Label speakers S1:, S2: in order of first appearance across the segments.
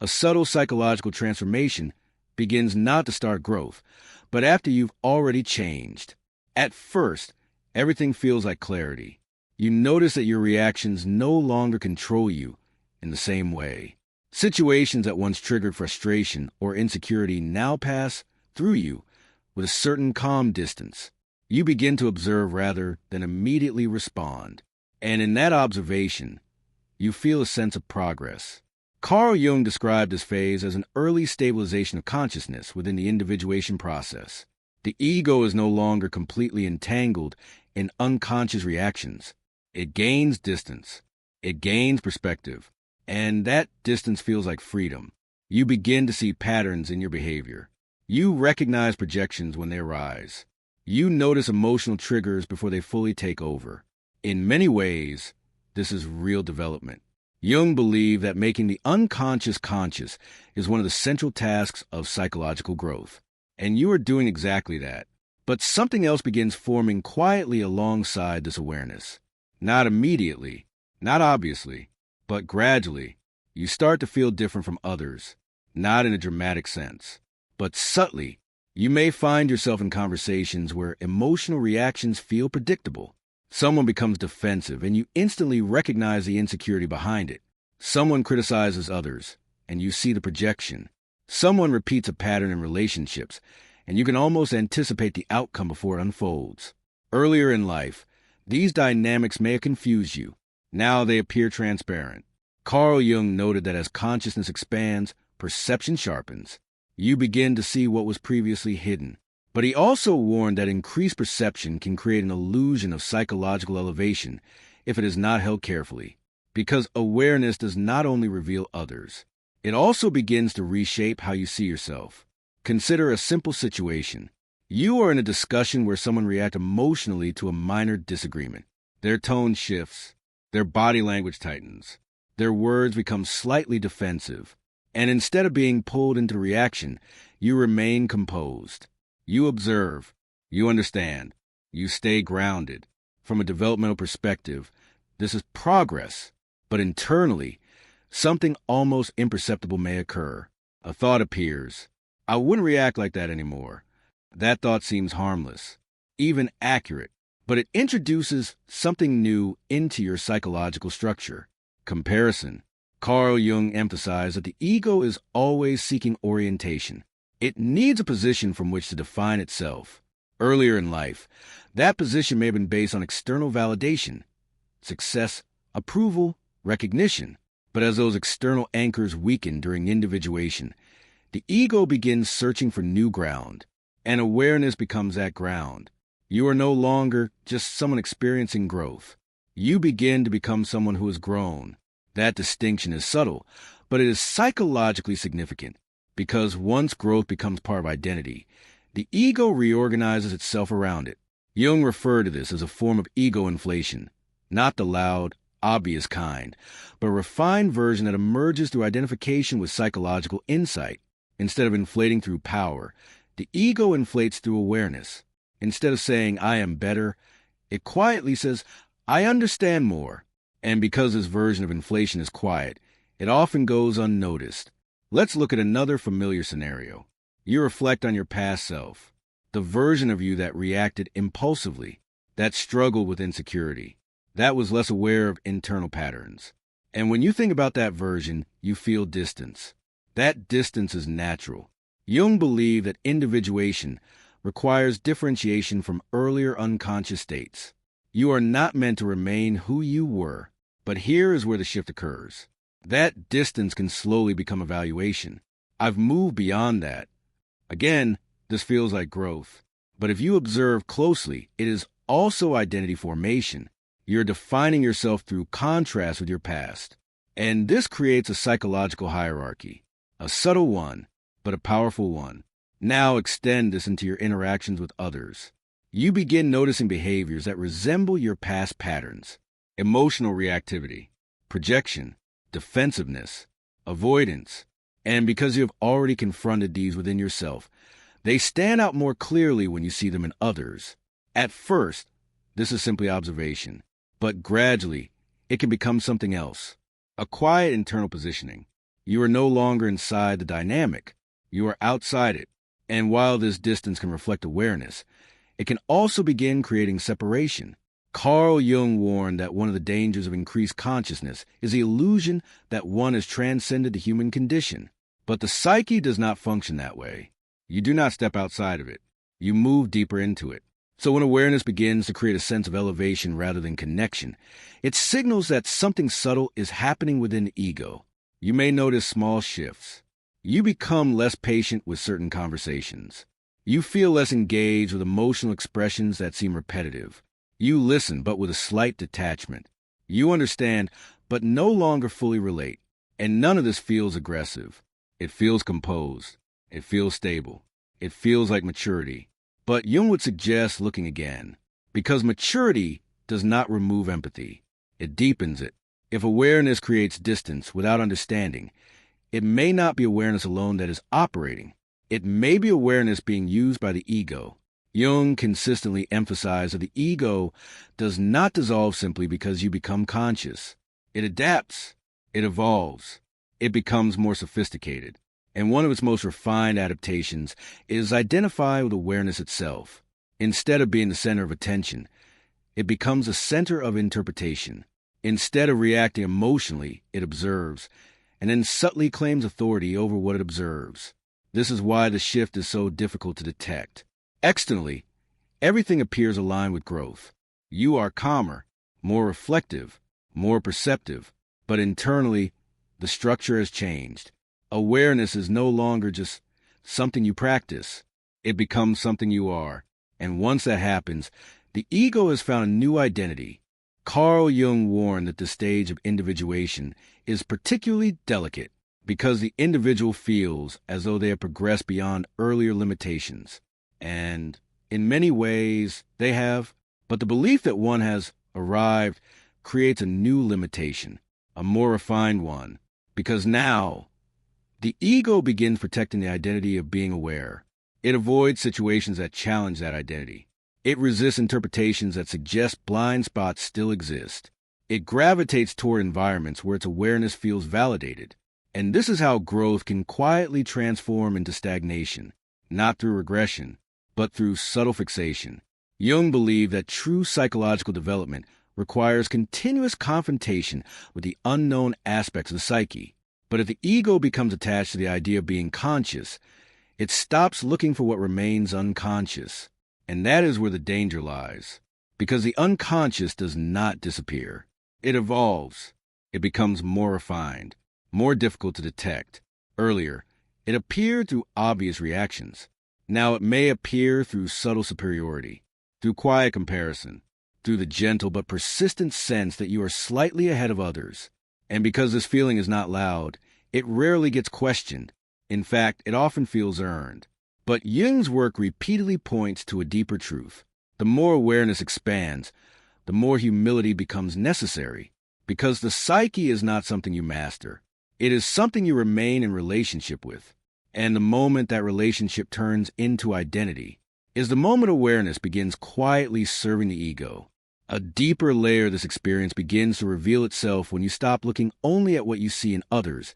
S1: A subtle psychological transformation begins not to start growth, but after you've already changed. At first, everything feels like clarity. You notice that your reactions no longer control you in the same way. Situations that once triggered frustration or insecurity now pass through you with a certain calm distance. You begin to observe rather than immediately respond. And in that observation, you feel a sense of progress. Carl Jung described this phase as an early stabilization of consciousness within the individuation process. The ego is no longer completely entangled in unconscious reactions. It gains distance. It gains perspective. And that distance feels like freedom. You begin to see patterns in your behavior. You recognize projections when they arise. You notice emotional triggers before they fully take over. In many ways, this is real development. Jung believed that making the unconscious conscious is one of the central tasks of psychological growth. And you are doing exactly that. But something else begins forming quietly alongside this awareness. Not immediately, not obviously, but gradually, you start to feel different from others, not in a dramatic sense, but subtly. You may find yourself in conversations where emotional reactions feel predictable. Someone becomes defensive, and you instantly recognize the insecurity behind it. Someone criticizes others, and you see the projection. Someone repeats a pattern in relationships, and you can almost anticipate the outcome before it unfolds. Earlier in life, these dynamics may have confused you. Now they appear transparent. Carl Jung noted that as consciousness expands, perception sharpens. You begin to see what was previously hidden. But he also warned that increased perception can create an illusion of psychological elevation if it is not held carefully. Because awareness does not only reveal others, it also begins to reshape how you see yourself. Consider a simple situation. You are in a discussion where someone reacts emotionally to a minor disagreement. Their tone shifts, their body language tightens, their words become slightly defensive, and instead of being pulled into reaction, you remain composed. You observe, you understand, you stay grounded. From a developmental perspective, this is progress, but internally, something almost imperceptible may occur. A thought appears. I wouldn't react like that anymore. That thought seems harmless, even accurate, but it introduces something new into your psychological structure. Comparison. Carl Jung emphasized that the ego is always seeking orientation. It needs a position from which to define itself. Earlier in life, that position may have been based on external validation, success, approval, recognition. But as those external anchors weaken during individuation, the ego begins searching for new ground, and awareness becomes that ground. You are no longer just someone experiencing growth. You begin to become someone who has grown. That distinction is subtle, but it is psychologically significant, because once growth becomes part of identity, the ego reorganizes itself around it. Jung referred to this as a form of ego inflation, not the loud, obvious kind, but a refined version that emerges through identification with psychological insight. Instead of inflating through power, the ego inflates through awareness. Instead of saying, I am better, it quietly says, I understand more. And because this version of inflation is quiet, it often goes unnoticed. Let's look at another familiar scenario. You reflect on your past self, the version of you that reacted impulsively, that struggled with insecurity, that was less aware of internal patterns. And when you think about that version, you feel distance. That distance is natural. Jung believed that individuation requires differentiation from earlier unconscious states. You are not meant to remain who you were, but here is where the shift occurs. That distance can slowly become evaluation. I've moved beyond that. Again, this feels like growth. But if you observe closely, it is also identity formation. You're defining yourself through contrast with your past. And this creates a psychological hierarchy, a subtle one, but a powerful one. Now extend this into your interactions with others. You begin noticing behaviors that resemble your past patterns. Emotional reactivity, projection, defensiveness, avoidance. And because you have already confronted these within yourself, they stand out more clearly when you see them in others. At first, this is simply observation, but gradually, it can become something else. A quiet internal positioning. You are no longer inside the dynamic. You are outside it. And while this distance can reflect awareness, it can also begin creating separation. Carl Jung warned that one of the dangers of increased consciousness is the illusion that one has transcended the human condition. But the psyche does not function that way. You do not step outside of it. You move deeper into it. So when awareness begins to create a sense of elevation rather than connection, it signals that something subtle is happening within the ego. You may notice small shifts. You become less patient with certain conversations. You feel less engaged with emotional expressions that seem repetitive. You listen, but with a slight detachment. You understand, but no longer fully relate. And none of this feels aggressive. It feels composed. It feels stable. It feels like maturity. But Jung would suggest looking again, because maturity does not remove empathy. It deepens it. If awareness creates distance without understanding, it may not be awareness alone that is operating. It may be awareness being used by the ego. Jung consistently emphasized that the ego does not dissolve simply because you become conscious. It adapts. It evolves. It becomes more sophisticated. And one of its most refined adaptations is identify with awareness itself. Instead of being the center of attention, it becomes a center of interpretation. Instead of reacting emotionally, it observes, and then subtly claims authority over what it observes. This is why the shift is so difficult to detect. Externally, everything appears aligned with growth. You are calmer, more reflective, more perceptive, but internally, the structure has changed. Awareness is no longer just something you practice. It becomes something you are. And once that happens, the ego has found a new identity. Carl Jung warned that the stage of individuation is particularly delicate because the individual feels as though they have progressed beyond earlier limitations. And in many ways, they have. But the belief that one has arrived creates a new limitation, a more refined one, because now the ego begins protecting the identity of being aware. It avoids situations that challenge that identity. It resists interpretations that suggest blind spots still exist. It gravitates toward environments where its awareness feels validated. And this is how growth can quietly transform into stagnation, not through regression, but through subtle fixation. Jung believed that true psychological development requires continuous confrontation with the unknown aspects of the psyche. But if the ego becomes attached to the idea of being conscious, it stops looking for what remains unconscious. And that is where the danger lies. Because the unconscious does not disappear. It evolves. It becomes more refined, more difficult to detect. Earlier, it appeared through obvious reactions. Now it may appear through subtle superiority, through quiet comparison, through the gentle but persistent sense that you are slightly ahead of others. And because this feeling is not loud, it rarely gets questioned. In fact, it often feels earned. But Jung's work repeatedly points to a deeper truth. The more awareness expands, the more humility becomes necessary, because the psyche is not something you master. It is something you remain in relationship with. And the moment that relationship turns into identity is the moment awareness begins quietly serving the ego. A deeper layer of this experience begins to reveal itself when you stop looking only at what you see in others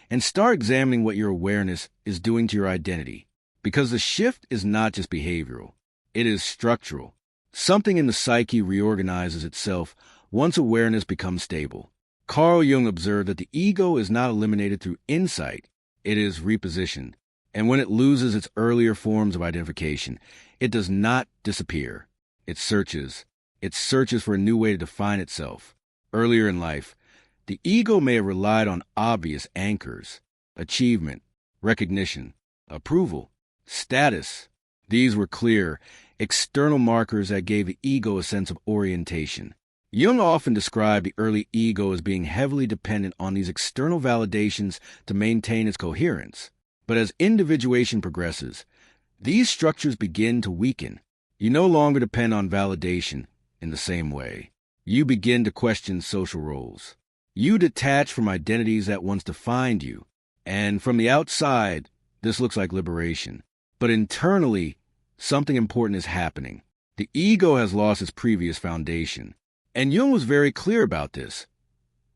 S1: and start examining what your awareness is doing to your identity. Because the shift is not just behavioral, it is structural. Something in the psyche reorganizes itself once awareness becomes stable. Carl Jung observed that the ego is not eliminated through insight, it is repositioned. And when it loses its earlier forms of identification, it does not disappear. It searches. It searches for a new way to define itself. Earlier in life, the ego may have relied on obvious anchors: achievement, recognition, approval, status. These were clear, external markers that gave the ego a sense of orientation. Jung often described the early ego as being heavily dependent on these external validations to maintain its coherence. But as individuation progresses, these structures begin to weaken. You no longer depend on validation in the same way. You begin to question social roles. You detach from identities that once defined you. And from the outside, this looks like liberation. But internally, something important is happening. The ego has lost its previous foundation. And Jung was very clear about this.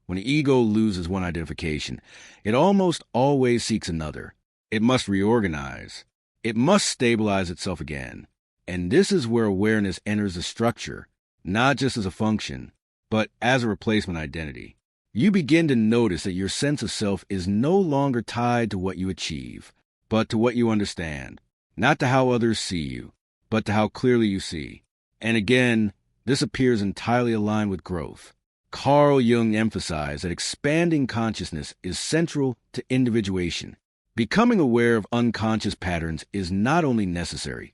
S1: When the ego loses one identification, it almost always seeks another. It must reorganize. It must stabilize itself again. And this is where awareness enters the structure, not just as a function, but as a replacement identity. You begin to notice that your sense of self is no longer tied to what you achieve, but to what you understand, not to how others see you, but to how clearly you see. And again, this appears entirely aligned with growth. Carl Jung emphasized that expanding consciousness is central to individuation. Becoming aware of unconscious patterns is not only necessary,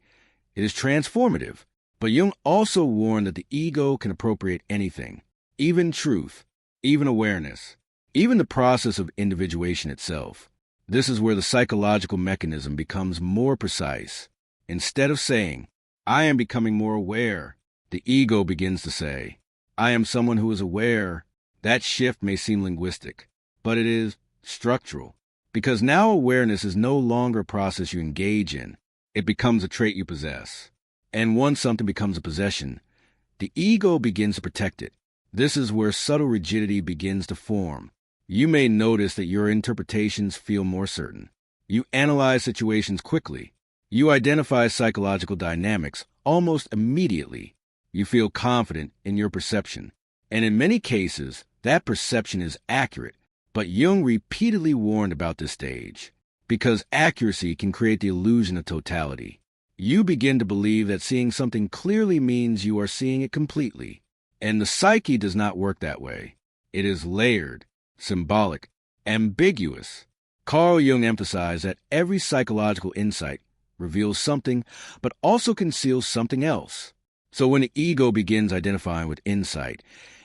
S1: it is transformative. But Jung also warned that the ego can appropriate anything, even truth, even awareness, even the process of individuation itself. This is where the psychological mechanism becomes more precise. Instead of saying, "I am becoming more aware," the ego begins to say, "I am someone who is aware." That shift may seem linguistic, but it is structural, because now awareness is no longer a process you engage in. It becomes a trait you possess. And once something becomes a possession, the ego begins to protect it. This is where subtle rigidity begins to form. You may notice that your interpretations feel more certain. You analyze situations quickly. You identify psychological dynamics almost immediately. You feel confident in your perception. And in many cases, that perception is accurate. But Jung repeatedly warned about this stage, because accuracy can create the illusion of totality. You begin to believe that seeing something clearly means you are seeing it completely. And the psyche does not work that way. It is layered, symbolic, ambiguous. Carl Jung emphasized that every psychological insight reveals something, but also conceals something else. So when the ego begins identifying with insight,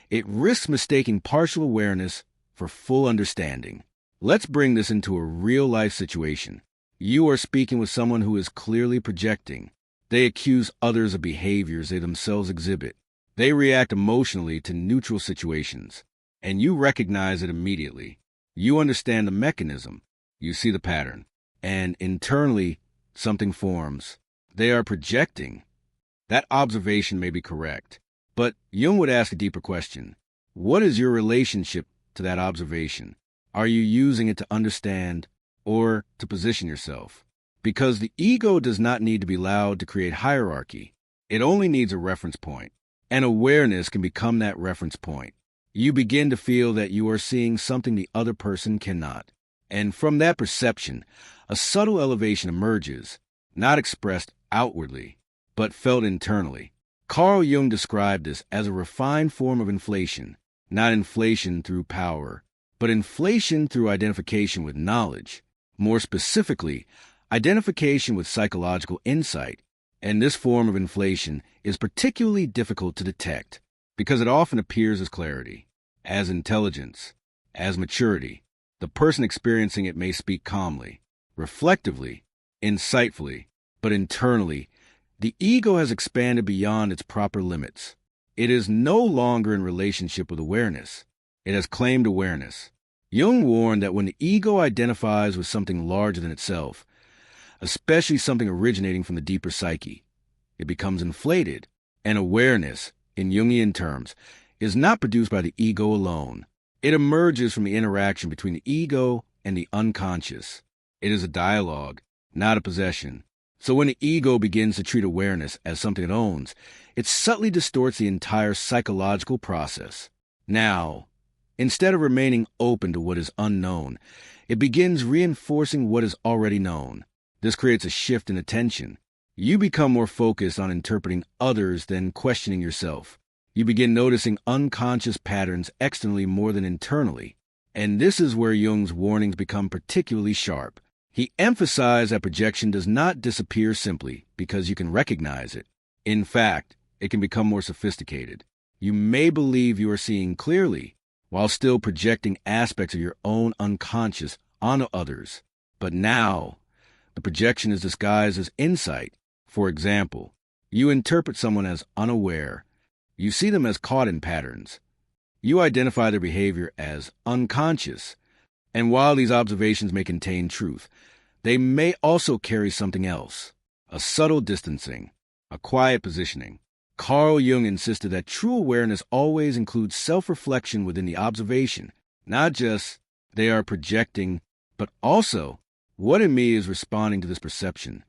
S1: it risks mistaking partial awareness for full understanding. Let's bring this into a real-life situation. You are speaking with someone who is clearly projecting. They accuse others of behaviors they themselves exhibit. They react emotionally to neutral situations, and you recognize it immediately. You understand the mechanism. You see the pattern. And internally, something forms. They are projecting. That observation may be correct, but Jung would ask a deeper question. What is your relationship to that observation? Are you using it to understand or to position yourself? Because the ego does not need to be loud to create hierarchy. It only needs a reference point. And awareness can become that reference point. You begin to feel that you are seeing something the other person cannot. And from that perception, a subtle elevation emerges, not expressed outwardly, but felt internally. Carl Jung described this as a refined form of inflation, not inflation through power, but inflation through identification with knowledge. More specifically, identification with psychological insight. And this form of inflation is particularly difficult to detect because it often appears as clarity, as intelligence, as maturity. The person experiencing it may speak calmly, reflectively, insightfully, but internally, the ego has expanded beyond its proper limits. It is no longer in relationship with awareness. It has claimed awareness. Jung warned that when the ego identifies with something larger than itself, especially something originating from the deeper psyche, it becomes inflated. And awareness, in Jungian terms, is not produced by the ego alone. It emerges from the interaction between the ego and the unconscious. It is a dialogue, not a possession. So when the ego begins to treat awareness as something it owns, it subtly distorts the entire psychological process. Now, instead of remaining open to what is unknown, it begins reinforcing what is already known. This creates a shift in attention. You become more focused on interpreting others than questioning yourself. You begin noticing unconscious patterns externally more than internally. And this is where Jung's warnings become particularly sharp. He emphasized that projection does not disappear simply because you can recognize it. In fact, it can become more sophisticated. You may believe you are seeing clearly while still projecting aspects of your own unconscious onto others. But now, the projection is disguised as insight. For example, you interpret someone as unaware. You see them as caught in patterns. You identify their behavior as unconscious. And while these observations may contain truth, they may also carry something else, a subtle distancing, a quiet positioning. Carl Jung insisted that true awareness always includes self-reflection within the observation, not just they are projecting, but also what in me is responding to this perception.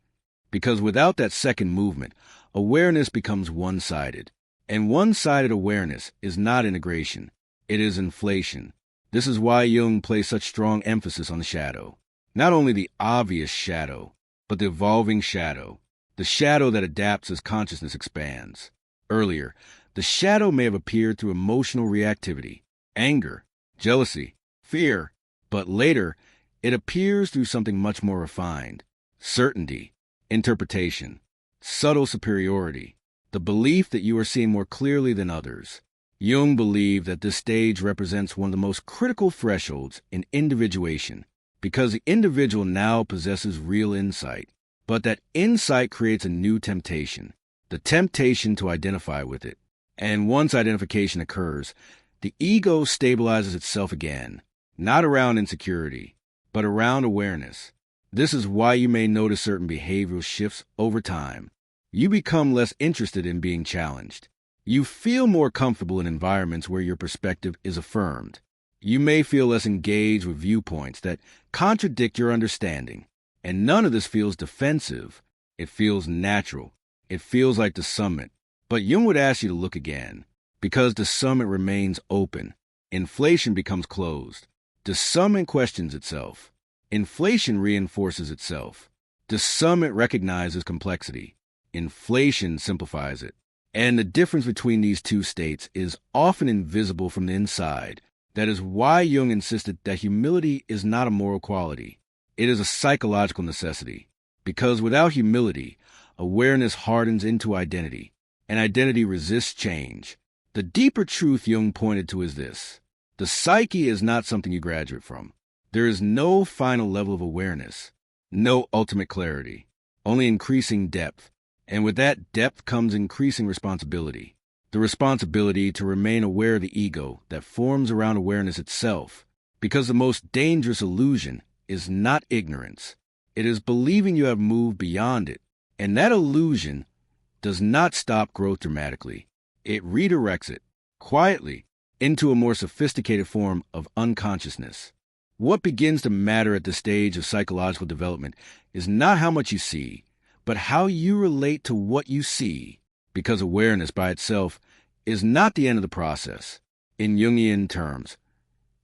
S1: Because without that second movement, awareness becomes one-sided. And one-sided awareness is not integration, it is inflation. This is why Jung placed such strong emphasis on the shadow. Not only the obvious shadow, but the evolving shadow. The shadow that adapts as consciousness expands. Earlier, the shadow may have appeared through emotional reactivity, anger, jealousy, fear, but later, it appears through something much more refined: certainty, interpretation, subtle superiority, the belief that you are seeing more clearly than others. Jung believed that this stage represents one of the most critical thresholds in individuation, because the individual now possesses real insight. But that insight creates a new temptation, the temptation to identify with it. And once identification occurs, the ego stabilizes itself again, not around insecurity, but around awareness. This is why you may notice certain behavioral shifts over time. You become less interested in being challenged. You feel more comfortable in environments where your perspective is affirmed. You may feel less engaged with viewpoints that contradict your understanding. And none of this feels defensive. It feels natural. It feels like the summit. But Jung would ask you to look again, because the summit remains open. Inflation becomes closed. The summit questions itself. Inflation reinforces itself. The summit recognizes complexity. Inflation simplifies it. And the difference between these two states is often invisible from the inside. That is why Jung insisted that humility is not a moral quality. It is a psychological necessity, because without humility, awareness hardens into identity, and identity resists change. The deeper truth Jung pointed to is this: the psyche is not something you graduate from. There is no final level of awareness, no ultimate clarity, only increasing depth, and with that depth comes increasing responsibility. The responsibility to remain aware of the ego that forms around awareness itself, because the most dangerous illusion is not ignorance. It is believing you have moved beyond it. And that illusion does not stop growth dramatically. It redirects it, quietly, into a more sophisticated form of unconsciousness. What begins to matter at this stage of psychological development is not how much you see, but how you relate to what you see. Because awareness by itself is not the end of the process. In Jungian terms,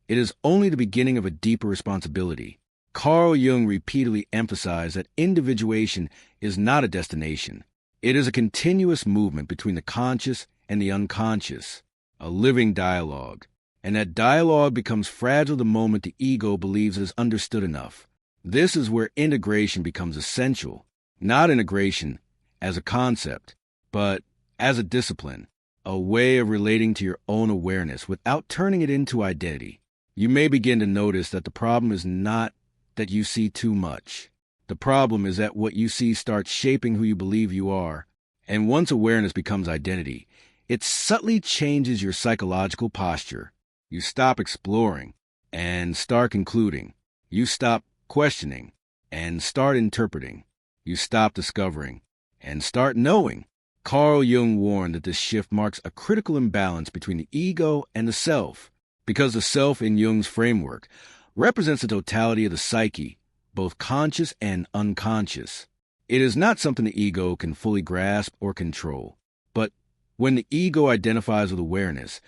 S1: it is only the beginning of a deeper responsibility. Carl Jung repeatedly emphasized that individuation is not a destination. It is a continuous movement between the conscious and the unconscious, a living dialogue. And that dialogue becomes fragile the moment the ego believes it is understood enough. This is where integration becomes essential, not integration as a concept, but as a discipline, a way of relating to your own awareness without turning it into identity. You may begin to notice that the problem is not that you see too much. The problem is that what you see starts shaping who you believe you are. And once awareness becomes identity, it subtly changes your psychological posture. You stop exploring and start concluding. You stop questioning and start interpreting. You stop discovering and start knowing. Carl Jung warned that this shift marks a critical imbalance between the ego and the self, because the self in Jung's framework represents the totality of the psyche, both conscious and unconscious. It is not something the ego can fully grasp or control. But when the ego identifies with awareness,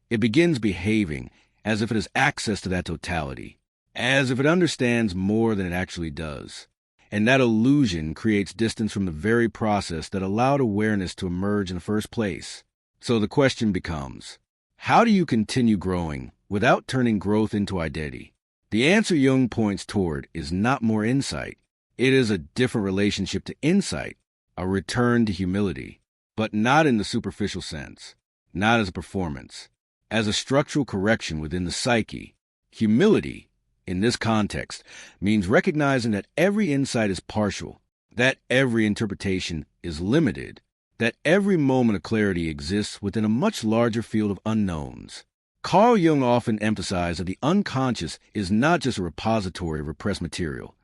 S1: it begins behaving as if it has access to that totality, as if it understands more than it actually does. And that illusion creates distance from the very process that allowed awareness to emerge in the first place. So the question becomes, how do you continue growing without turning growth into identity? The answer Jung points toward is not more insight. It is a different relationship to insight, a return to humility, but not in the superficial sense, not as a performance, as a structural correction within the psyche. Humility, in this context, means recognizing that every insight is partial, that every interpretation is limited, that every moment of clarity exists within a much larger field of unknowns. Carl Jung often emphasized that the unconscious is not just a repository of repressed material.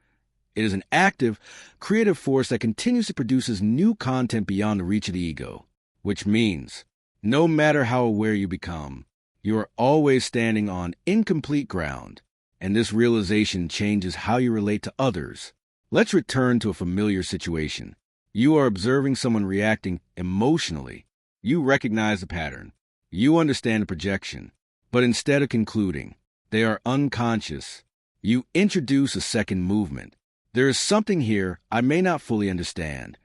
S1: It is an active, creative force that continuously produces new content beyond the reach of the ego. which means no matter how aware you become, you are always standing on incomplete ground, and this realization changes how you relate to others. Let's return to a familiar situation. You are observing someone reacting emotionally. You recognize the pattern. You understand the projection. But instead of concluding, they are unconscious, you introduce a second movement. There is something here I may not fully understand.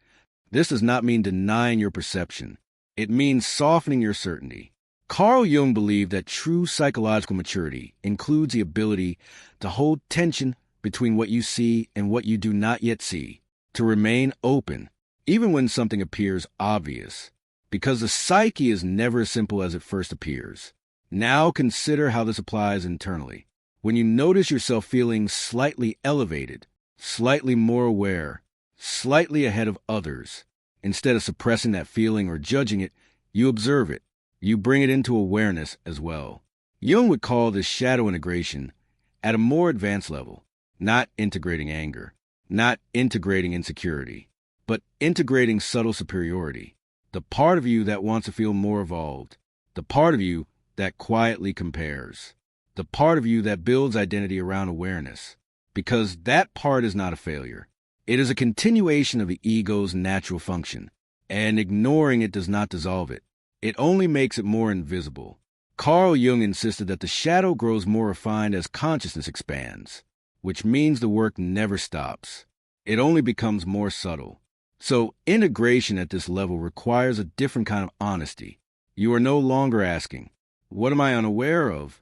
S1: This does not mean denying your perception. It means softening your certainty. Carl Jung believed that true psychological maturity includes the ability to hold tension between what you see and what you do not yet see, to remain open, even when something appears obvious, because the psyche is never as simple as it first appears. Now consider how this applies internally. When you notice yourself feeling slightly elevated, slightly more aware, slightly ahead of others, instead of suppressing that feeling or judging it, you observe it. You bring it into awareness as well. Jung would call this shadow integration at a more advanced level, not integrating anger, not integrating insecurity, but integrating subtle superiority, the part of you that wants to feel more evolved, the part of you that quietly compares, the part of you that builds identity around awareness, because that part is not a failure. It is a continuation of the ego's natural function, and ignoring it does not dissolve it. It only makes it more invisible. Carl Jung insisted that the shadow grows more refined as consciousness expands, which means the work never stops. It only becomes more subtle. So integration at this level requires a different kind of honesty. You are no longer asking, "What am I unaware of?"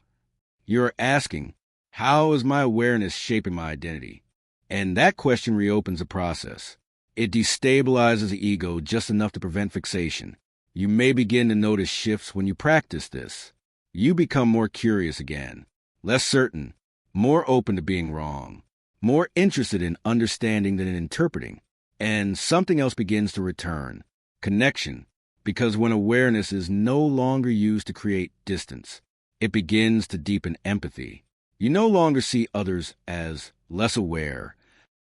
S1: You are asking, "How is my awareness shaping my identity?" And that question reopens the process. It destabilizes the ego just enough to prevent fixation. You may begin to notice shifts when you practice this. You become more curious again, less certain, more open to being wrong, more interested in understanding than in interpreting. And something else begins to return, connection, because when awareness is no longer used to create distance, it begins to deepen empathy. You no longer see others as less aware.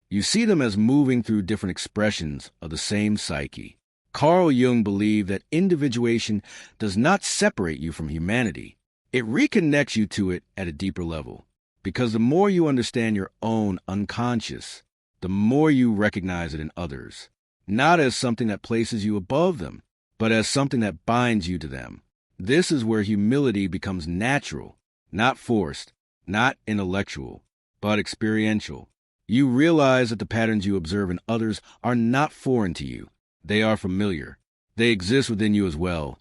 S1: You see them as moving through different expressions of the same psyche. Carl Jung believed that individuation does not separate you from humanity. It reconnects you to it at a deeper level, because the more you understand your own unconscious, the more you recognize it in others, not as something that places you above them, but as something that binds you to them. This is where humility becomes natural, not forced, not intellectual, but experiential. You realize that the patterns you observe in others are not foreign to you. They are familiar. They exist within you as well,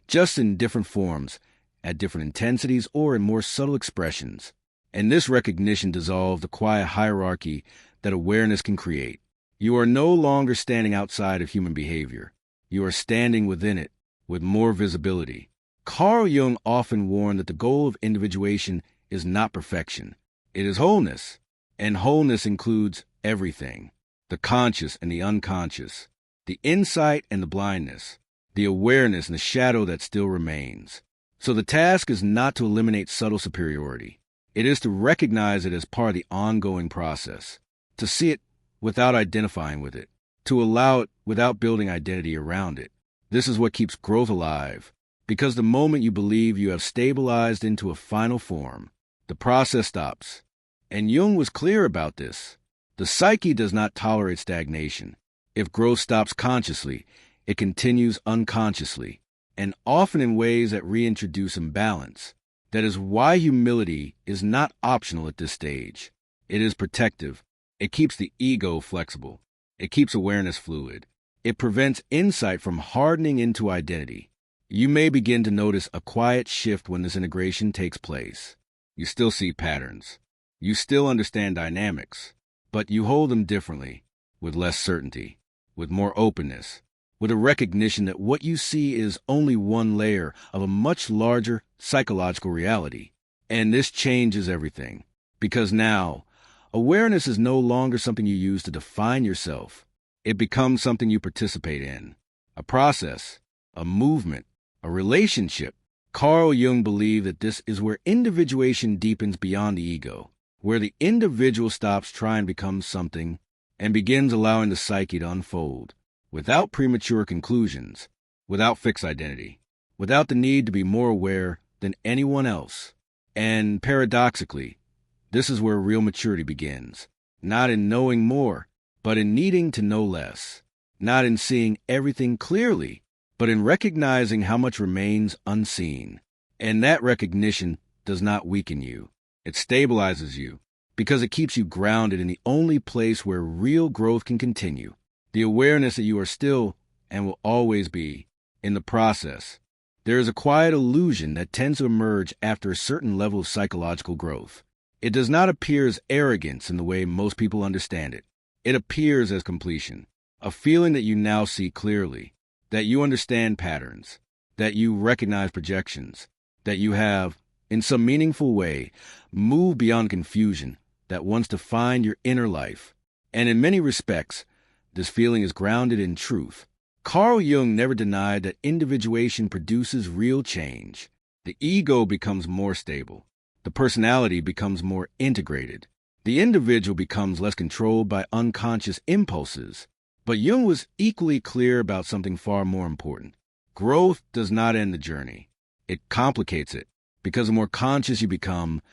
S1: just in different forms, at different intensities, or in more subtle expressions. And this recognition dissolves the quiet hierarchy that awareness can create. You are no longer standing outside of human behavior. You are standing within it, with more visibility. Carl Jung often warned that the goal of individuation is not perfection. It is wholeness. And wholeness includes everything, the conscious and the unconscious, the insight and the blindness, the awareness and the shadow that still remains. So the task is not to eliminate subtle superiority. It is to recognize it as part of the ongoing process, to see it without identifying with it, to allow it without building identity around it. This is what keeps growth alive, because the moment you believe you have stabilized into a final form, the process stops. And Jung was clear about this. The psyche does not tolerate stagnation. If growth stops consciously, it continues unconsciously, and often in ways that reintroduce imbalance. That is why humility is not optional at this stage. It is protective. It keeps the ego flexible. It keeps awareness fluid. It prevents insight from hardening into identity. You may begin to notice a quiet shift when this integration takes place. You still see patterns. You still understand dynamics, but you hold them differently, with less certainty, with more openness, with a recognition that what you see is only one layer of a much larger psychological reality. And this changes everything, because now, awareness is no longer something you use to define yourself. It becomes something you participate in, a process, a movement, a relationship. Carl Jung believed that this is where individuation deepens beyond the ego, where the individual stops trying to become something and begins allowing the psyche to unfold, without premature conclusions, without fixed identity, without the need to be more aware than anyone else. And paradoxically, this is where real maturity begins, not in knowing more, but in needing to know less, not in seeing everything clearly, but in recognizing how much remains unseen. And that recognition does not weaken you. It stabilizes you because it keeps you grounded in the only place where real growth can continue, the awareness that you are still and will always be in the process. There is a quiet illusion that tends to emerge after a certain level of psychological growth. It does not appear as arrogance in the way most people understand it. It appears as completion, a feeling that you now see clearly, that you understand patterns, that you recognize projections, that you have, in some meaningful way, moved beyond confusion that once defined your inner life. And in many respects, this feeling is grounded in truth. Carl Jung never denied that individuation produces real change. The ego becomes more stable. The personality becomes more integrated. The individual becomes less controlled by unconscious impulses. But Jung was equally clear about something far more important. Growth does not end the journey. It complicates it, because the more conscious you become,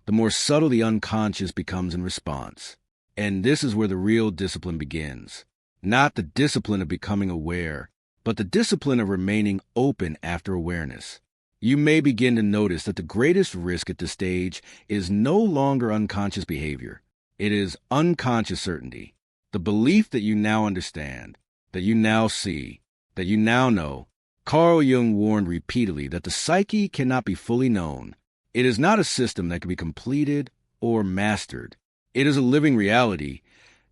S1: the more subtle the unconscious becomes in response. And this is where the real discipline begins. Not the discipline of becoming aware, but the discipline of remaining open after awareness. You may begin to notice that the greatest risk at this stage is no longer unconscious behavior. It is unconscious certainty. The belief that you now understand, that you now see, that you now know. Carl Jung warned repeatedly that the psyche cannot be fully known. It is not a system that can be completed or mastered. It is a living reality,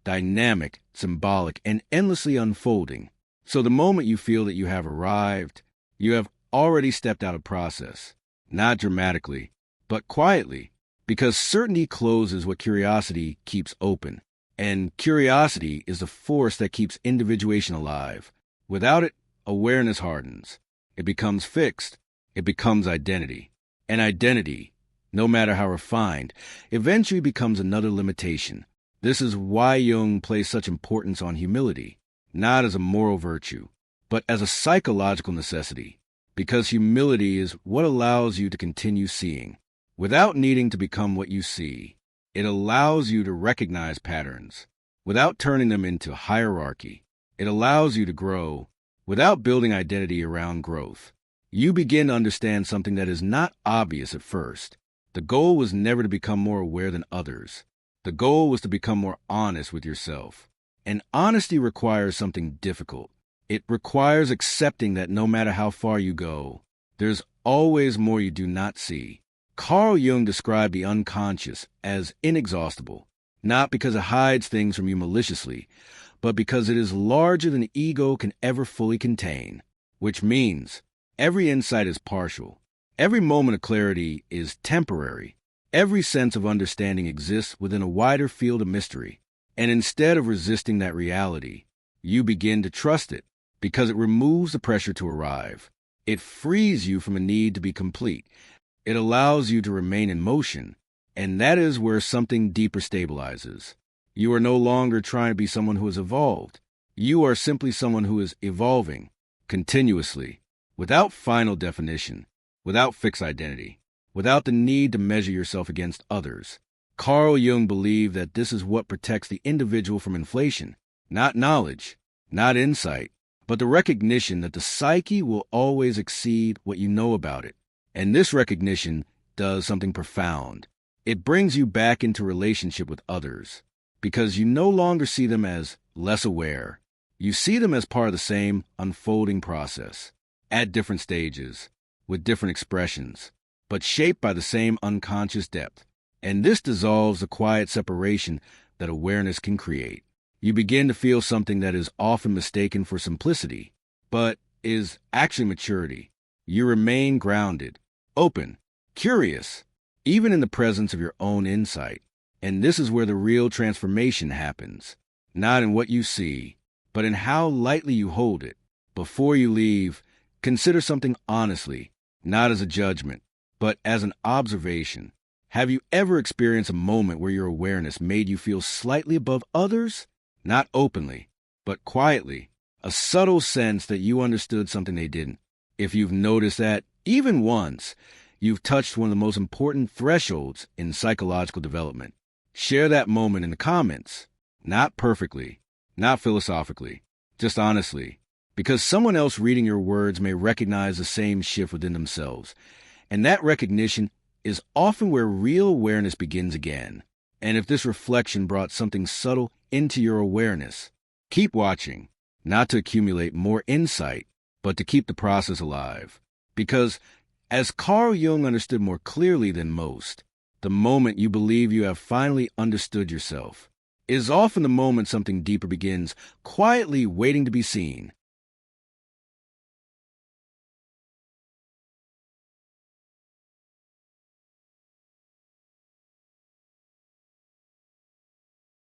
S1: dynamic, symbolic, and endlessly unfolding. So the moment you feel that you have arrived, you have already stepped out of process, not dramatically, but quietly, because certainty closes what curiosity keeps open. And curiosity is the force that keeps individuation alive. Without it, awareness hardens. It becomes fixed. It becomes identity. And identity, no matter how refined, eventually becomes another limitation. This is why Jung placed such importance on humility, not as a moral virtue, but as a psychological necessity, because humility is what allows you to continue seeing, without needing to become what you see. It allows you to recognize patterns, without turning them into hierarchy. It allows you to grow, without building identity around growth. You begin to understand something that is not obvious at first. The goal was never to become more aware than others. The goal was to become more honest with yourself. And honesty requires something difficult. It requires accepting that no matter how far you go, there's always more you do not see. Carl Jung described the unconscious as inexhaustible, not because it hides things from you maliciously, but because it is larger than the ego can ever fully contain, which means every insight is partial. Every moment of clarity is temporary. Every sense of understanding exists within a wider field of mystery. And instead of resisting that reality, you begin to trust it because it removes the pressure to arrive. It frees you from a need to be complete. It allows you to remain in motion. And that is where something deeper stabilizes. You are no longer trying to be someone who has evolved. You are simply someone who is evolving continuously, without final definition, without fixed identity, without the need to measure yourself against others. Carl Jung believed that this is what protects the individual from inflation, not knowledge, not insight, but the recognition that the psyche will always exceed what you know about it. And this recognition does something profound. It brings you back into relationship with others, because you no longer see them as less aware. You see them as part of the same unfolding process, at different stages, with different expressions, but shaped by the same unconscious depth. And this dissolves the quiet separation that awareness can create. You begin to feel something that is often mistaken for simplicity, but is actually maturity. You remain grounded, open, curious, even in the presence of your own insight. And this is where the real transformation happens, not in what you see, but in how lightly you hold it. Before you leave, consider something honestly, not as a judgment, but as an observation. Have you ever experienced a moment where your awareness made you feel slightly above others? Not openly, but quietly, a subtle sense that you understood something they didn't. If you've noticed that, even once, you've touched one of the most important thresholds in psychological development. Share that moment in the comments. Not perfectly, not philosophically, just honestly. Because someone else reading your words may recognize the same shift within themselves. And that recognition is often where real awareness begins again. And if this reflection brought something subtle into your awareness, keep watching, not to accumulate more insight, but to keep the process alive. Because, as Carl Jung understood more clearly than most, the moment you believe you have finally understood yourself is often the moment something deeper begins, quietly waiting to be seen.